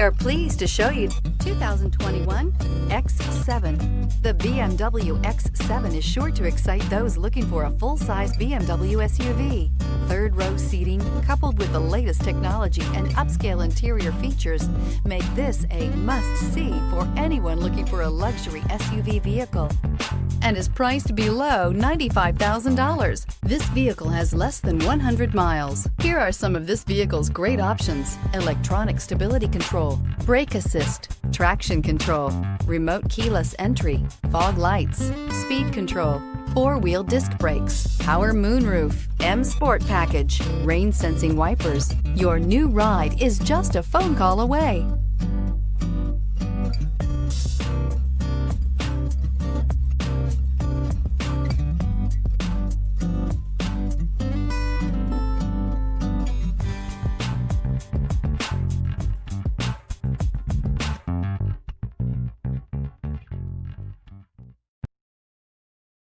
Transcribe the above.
We are pleased to show you 2021 X7. The BMW X7 is sure to excite those looking for a full-size BMW SUV. Third-row seating, coupled with the latest technology and upscale interior features, make this a must-see for anyone looking for a luxury SUV vehicle, and is priced below $95,000. This vehicle has less than 100 miles. Here are some of this vehicle's great options: electronic stability control, brake assist, traction control, remote keyless entry, fog lights, speed control, four-wheel disc brakes, power moonroof, M Sport package, rain sensing wipers. Your new ride is just a phone call away.